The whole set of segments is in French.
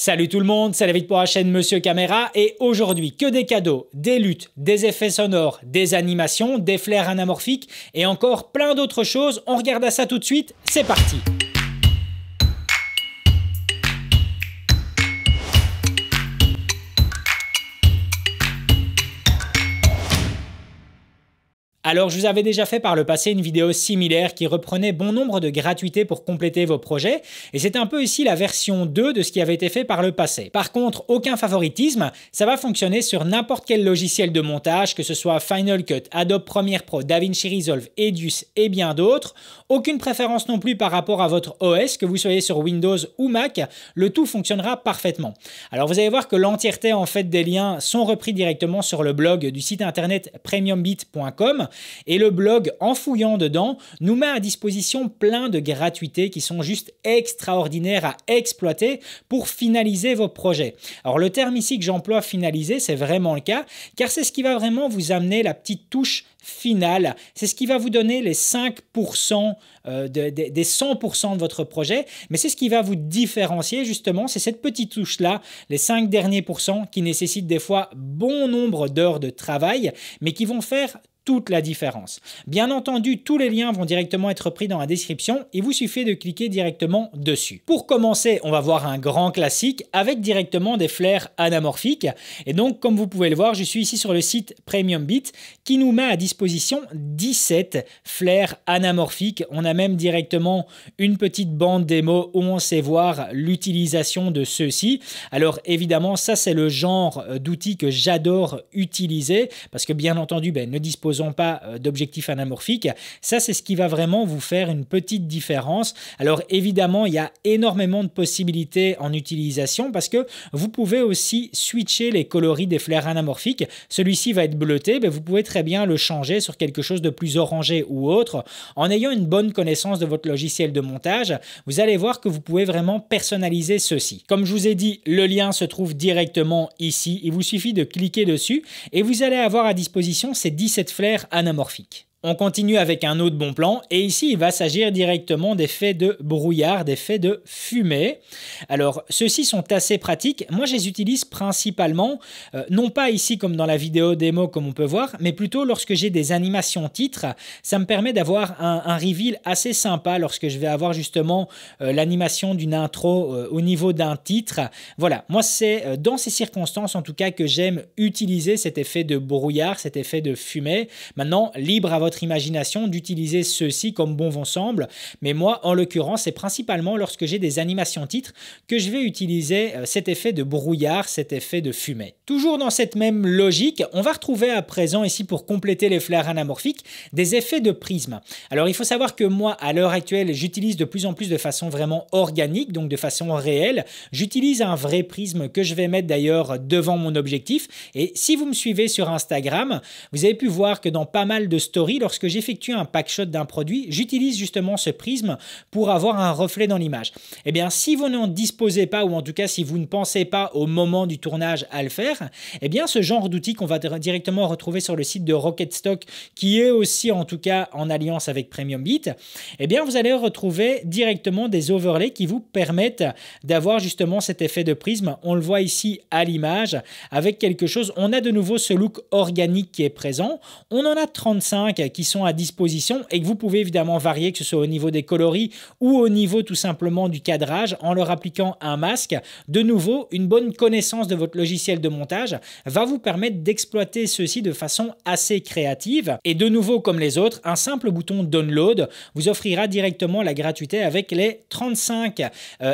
Salut tout le monde, c'est David pour la chaîne Monsieur Caméra et aujourd'hui que des cadeaux, des luttes, des effets sonores, des animations, des flares anamorphiques et encore plein d'autres choses. On regarde à ça tout de suite, c'est parti! Alors, je vous avais déjà fait par le passé une vidéo similaire qui reprenait bon nombre de gratuités pour compléter vos projets et c'est un peu ici la version 2 de ce qui avait été fait par le passé. Par contre, aucun favoritisme, ça va fonctionner sur n'importe quel logiciel de montage, que ce soit Final Cut, Adobe Premiere Pro, DaVinci Resolve, Edius et bien d'autres. Aucune préférence non plus par rapport à votre OS, que vous soyez sur Windows ou Mac, le tout fonctionnera parfaitement. Alors, vous allez voir que l'entièreté en fait des liens sont repris directement sur le blog du site internet premiumbit.com. Et le blog, en fouillant dedans, nous met à disposition plein de gratuités qui sont juste extraordinaires à exploiter pour finaliser vos projets. Alors le terme ici que j'emploie, finaliser, c'est vraiment le cas, car c'est ce qui va vraiment vous amener la petite touche finale. C'est ce qui va vous donner les 5% des 100% de votre projet, mais c'est ce qui va vous différencier justement, c'est cette petite touche-là, les 5 derniers pourcents qui nécessitent des fois bon nombre d'heures de travail, mais qui vont faire toute la différence. Bien entendu, tous les liens vont directement être pris dans la description. Il vous suffit de cliquer directement dessus. Pour commencer, on va voir un grand classique avec directement des flares anamorphiques. Et donc, comme vous pouvez le voir, je suis ici sur le site PremiumBit qui nous met à disposition 17 flares anamorphiques. On a même directement une petite bande démo où on sait voir l'utilisation de ceux-ci. Alors évidemment, ça c'est le genre d'outils que j'adore utiliser parce que bien entendu, ne disposons pas d'objectifs anamorphiques. Ça, c'est ce qui va vraiment vous faire une petite différence. Alors évidemment, il y a énormément de possibilités en utilisation parce que vous pouvez aussi switcher les coloris des flares anamorphiques. Celui-ci va être bleuté, vous pouvez très bien le changer sur quelque chose de plus orangé ou autre. En ayant une bonne connaissance de votre logiciel de montage, vous allez voir que vous pouvez vraiment personnaliser ceci. Comme je vous ai dit, le lien se trouve directement ici. Il vous suffit de cliquer dessus et vous allez avoir à disposition ces 17 flares anamorphiques. On continue avec un autre bon plan et ici il va s'agir directement d'effets de brouillard, d'effets de fumée. Alors ceux-ci sont assez pratiques, moi je les utilise principalement, non pas ici comme dans la vidéo démo comme on peut voir, mais plutôt lorsque j'ai des animations titres, ça me permet d'avoir un reveal assez sympa lorsque je vais avoir justement l'animation d'une intro au niveau d'un titre. Voilà, moi c'est dans ces circonstances en tout cas que j'aime utiliser cet effet de brouillard, cet effet de fumée. Maintenant, libre à votre imagination d'utiliser ceux-ci comme bon vous semble, mais moi en l'occurrence c'est principalement lorsque j'ai des animations titres que je vais utiliser cet effet de brouillard, cet effet de fumée. Toujours dans cette même logique, on va retrouver à présent ici pour compléter les flares anamorphiques des effets de prisme. Alors il faut savoir que moi à l'heure actuelle j'utilise de plus en plus de façon vraiment organique, donc de façon réelle. J'utilise un vrai prisme que je vais mettre d'ailleurs devant mon objectif et si vous me suivez sur Instagram, vous avez pu voir que dans pas mal de stories, lorsque j'effectue un packshot d'un produit, j'utilise justement ce prisme pour avoir un reflet dans l'image. Eh bien, si vous n'en disposez pas, ou en tout cas si vous ne pensez pas au moment du tournage à le faire, eh bien ce genre d'outil qu'on va directement retrouver sur le site de Rocketstock, qui est aussi en tout cas en alliance avec PremiumBit, eh bien vous allez retrouver directement des overlays qui vous permettent d'avoir justement cet effet de prisme. On le voit ici à l'image, avec quelque chose, on a de nouveau ce look organique qui est présent. On en a 35 qui sont à disposition et que vous pouvez évidemment varier, que ce soit au niveau des coloris ou au niveau tout simplement du cadrage en leur appliquant un masque. De nouveau, une bonne connaissance de votre logiciel de montage va vous permettre d'exploiter ceci de façon assez créative. Et de nouveau, comme les autres, un simple bouton download vous offrira directement la gratuité avec les 35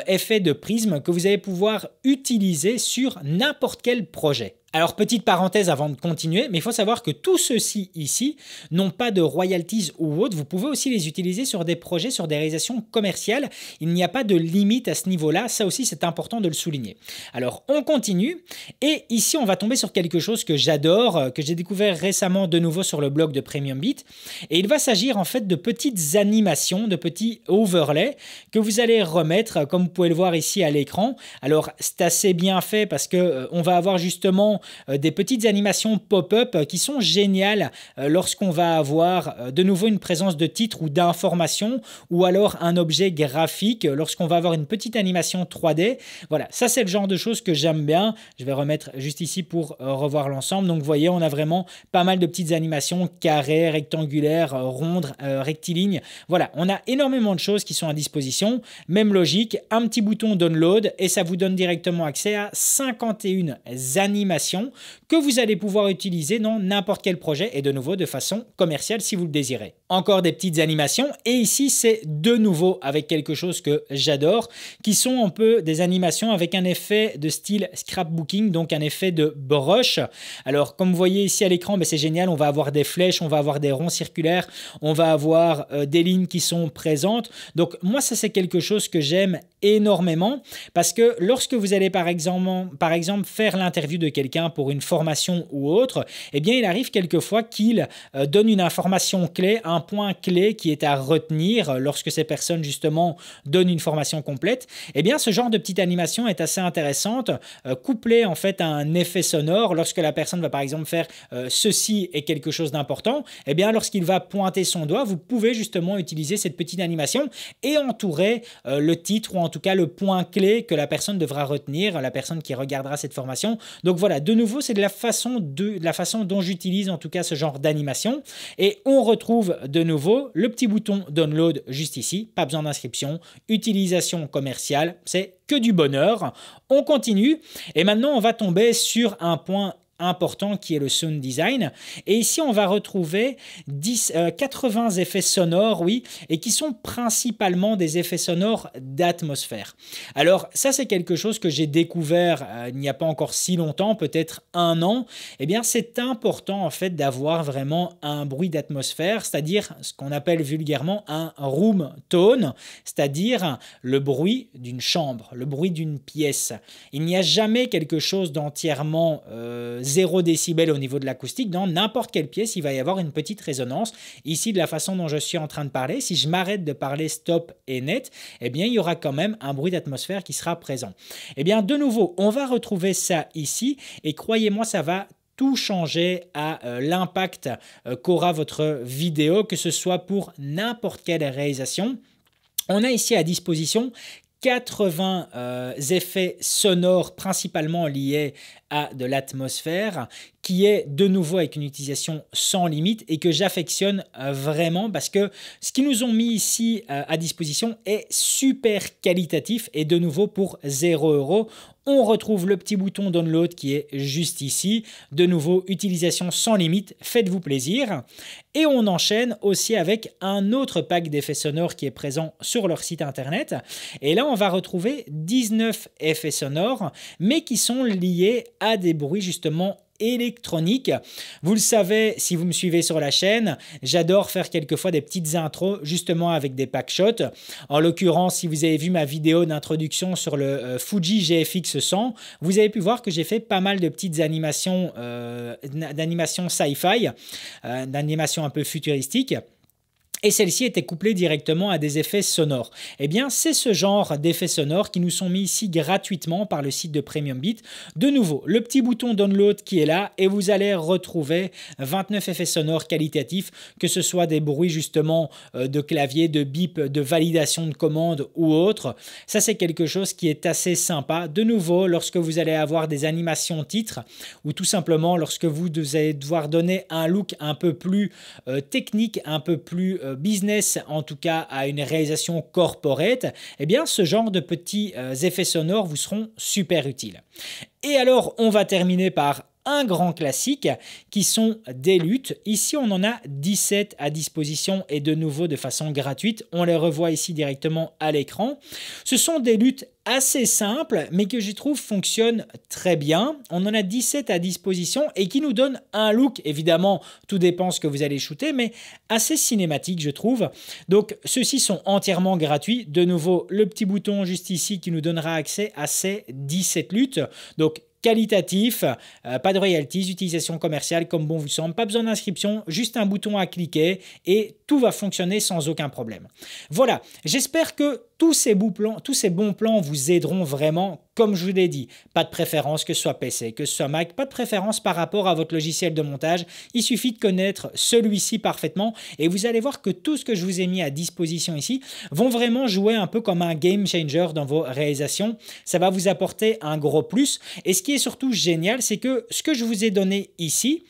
effets de prisme que vous allez pouvoir utiliser sur n'importe quel projet. Alors, petite parenthèse avant de continuer, mais il faut savoir que tous ceux-ci ici n'ont pas de royalties ou autres. Vous pouvez aussi les utiliser sur des projets, sur des réalisations commerciales. Il n'y a pas de limite à ce niveau-là. Ça aussi, c'est important de le souligner. Alors, on continue. Et ici, on va tomber sur quelque chose que j'adore, que j'ai découvert récemment de nouveau sur le blog de PremiumBit. Et il va s'agir en fait de petites animations, de petits overlays que vous allez remettre, comme vous pouvez le voir ici à l'écran. Alors, c'est assez bien fait parce que on va avoir justement des petites animations pop-up qui sont géniales lorsqu'on va avoir de nouveau une présence de titre ou d'information, ou alors un objet graphique, lorsqu'on va avoir une petite animation 3D. Voilà, ça c'est le genre de choses que j'aime bien. Je vais remettre juste ici pour revoir l'ensemble. Donc vous voyez, on a vraiment pas mal de petites animations carrées, rectangulaires, rondes, rectilignes. Voilà, on a énormément de choses qui sont à disposition. Même logique, un petit bouton download et ça vous donne directement accès à 51 animations que vous allez pouvoir utiliser dans n'importe quel projet et de nouveau de façon commerciale si vous le désirez. Encore des petites animations et ici c'est de nouveau avec quelque chose que j'adore qui sont un peu des animations avec un effet de style scrapbooking, donc un effet de brush. Alors comme vous voyez ici à l'écran, c'est génial, on va avoir des flèches, on va avoir des ronds circulaires, on va avoir des lignes qui sont présentes. Donc moi ça c'est quelque chose que j'aime énormément parce que lorsque vous allez par exemple faire l'interview de quelqu'un pour une formation ou autre, eh bien il arrive quelquefois qu'il donne une information clé, un point clé qui est à retenir lorsque ces personnes justement donnent une formation complète. Eh bien ce genre de petite animation est assez intéressante, couplée en fait à un effet sonore. Lorsque la personne va par exemple faire ceci est quelque chose d'important, eh bien lorsqu'il va pointer son doigt, vous pouvez justement utiliser cette petite animation et entourer le titre ou en tout cas le point clé que la personne devra retenir, la personne qui regardera cette formation. Donc voilà, de nouveau, c'est de la façon dont j'utilise en tout cas ce genre d'animation. Et on retrouve de nouveau le petit bouton download juste ici, pas besoin d'inscription, utilisation commerciale, c'est que du bonheur. On continue et maintenant on va tomber sur un point important qui est le sound design et ici on va retrouver 80 effets sonores, oui, et qui sont principalement des effets sonores d'atmosphère. Alors ça c'est quelque chose que j'ai découvert il n'y a pas encore si longtemps, peut-être un an. Eh bien c'est important en fait d'avoir vraiment un bruit d'atmosphère, c'est-à-dire ce qu'on appelle vulgairement un room tone, c'est-à-dire le bruit d'une chambre, le bruit d'une pièce. Il n'y a jamais quelque chose d'entièrement 0 décibel au niveau de l'acoustique. Dans n'importe quelle pièce, il va y avoir une petite résonance. Ici, de la façon dont je suis en train de parler, si je m'arrête de parler stop et net, eh bien, il y aura quand même un bruit d'atmosphère qui sera présent. Eh bien, de nouveau, on va retrouver ça ici et croyez-moi, ça va tout changer à l'impact qu'aura votre vidéo, que ce soit pour n'importe quelle réalisation. On a ici à disposition 80 effets sonores principalement liés à de l'atmosphère qui est de nouveau avec une utilisation sans limite et que j'affectionne vraiment parce que ce qu'ils nous ont mis ici à disposition est super qualitatif et de nouveau pour 0 €. On retrouve le petit bouton download qui est juste ici. De nouveau, utilisation sans limite, faites-vous plaisir. Et on enchaîne aussi avec un autre pack d'effets sonores qui est présent sur leur site internet. Et là, on va retrouver 19 effets sonores, mais qui sont liés à des bruits justement électronique. Vous le savez, si vous me suivez sur la chaîne, j'adore faire quelquefois des petites intros justement avec des packshots. En l'occurrence, si vous avez vu ma vidéo d'introduction sur le Fuji GFX 100, vous avez pu voir que j'ai fait pas mal de petites animations d'animation sci-fi, d'animation un peu futuristique. Et celle-ci était couplée directement à des effets sonores. Eh bien, c'est ce genre d'effets sonores qui nous sont mis ici gratuitement par le site de PremiumBeat. De nouveau, le petit bouton download qui est là et vous allez retrouver 29 effets sonores qualitatifs, que ce soit des bruits justement de clavier, de bip, de validation de commande ou autre. Ça, c'est quelque chose qui est assez sympa. De nouveau, lorsque vous allez avoir des animations titres ou tout simplement lorsque vous allez devoir donner un look un peu plus technique, un peu plus business, en tout cas à une réalisation corporate, eh bien ce genre de petits effets sonores vous seront super utiles. Et alors on va terminer par un grand classique qui sont des luttes. Ici, on en a 17 à disposition et de nouveau de façon gratuite. On les revoit ici directement à l'écran. Ce sont des luttes assez simples, mais que je trouve fonctionnent très bien. On en a 17 à disposition et qui nous donnent un look, évidemment, tout dépend ce que vous allez shooter, mais assez cinématique, je trouve. Donc, ceux-ci sont entièrement gratuits. De nouveau, le petit bouton juste ici qui nous donnera accès à ces 17 luttes. Donc, qualitatif, pas de royalties, utilisation commerciale comme bon vous semble, pas besoin d'inscription, juste un bouton à cliquer et tout va fonctionner sans aucun problème. Voilà, j'espère que tous ces bons plans vous aideront vraiment, comme je vous l'ai dit. Pas de préférence, que ce soit PC, que ce soit Mac, pas de préférence par rapport à votre logiciel de montage. Il suffit de connaître celui-ci parfaitement et vous allez voir que tout ce que je vous ai mis à disposition ici vont vraiment jouer un peu comme un game changer dans vos réalisations. Ça va vous apporter un gros plus. Et ce qui est surtout génial, c'est que ce que je vous ai donné ici,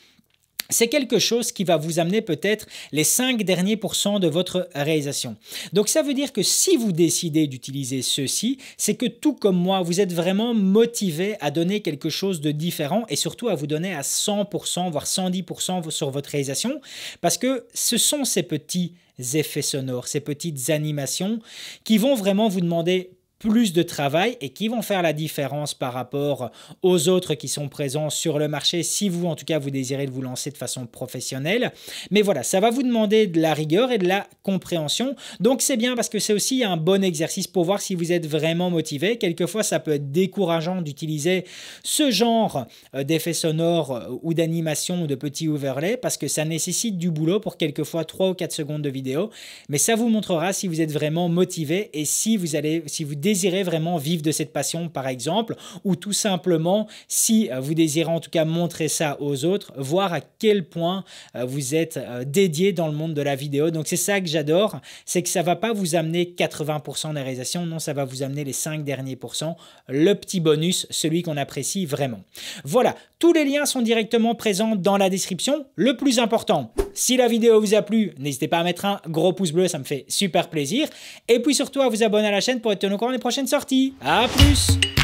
c'est quelque chose qui va vous amener peut-être les 5 derniers pourcents de votre réalisation. Donc ça veut dire que si vous décidez d'utiliser ceci, c'est que tout comme moi, vous êtes vraiment motivé à donner quelque chose de différent et surtout à vous donner à 100%, voire 110% sur votre réalisation, parce que ce sont ces petits effets sonores, ces petites animations qui vont vraiment vous demander plus de travail et qui vont faire la différence par rapport aux autres qui sont présents sur le marché si vous, en tout cas, vous désirez vous lancer de façon professionnelle. Mais voilà, ça va vous demander de la rigueur et de la compréhension. Donc, c'est bien parce que c'est aussi un bon exercice pour voir si vous êtes vraiment motivé. Quelquefois, ça peut être décourageant d'utiliser ce genre d'effets sonores ou d'animation ou de petits overlays parce que ça nécessite du boulot pour quelquefois 3 ou 4 secondes de vidéo. Mais ça vous montrera si vous êtes vraiment motivé et si vous désirez vraiment vivre de cette passion par exemple, ou tout simplement si vous désirez en tout cas montrer ça aux autres, voir à quel point vous êtes dédié dans le monde de la vidéo. Donc c'est ça que j'adore, c'est que ça va pas vous amener 80% des réalisations, non, ça va vous amener les 5 derniers pourcents, le petit bonus, celui qu'on apprécie vraiment. Voilà, tous les liens sont directement présents dans la description. Le plus important, si la vidéo vous a plu, n'hésitez pas à mettre un gros pouce bleu, ça me fait super plaisir. Et puis surtout à vous abonner à la chaîne pour être tenu au courant des prochaines sorties. À plus!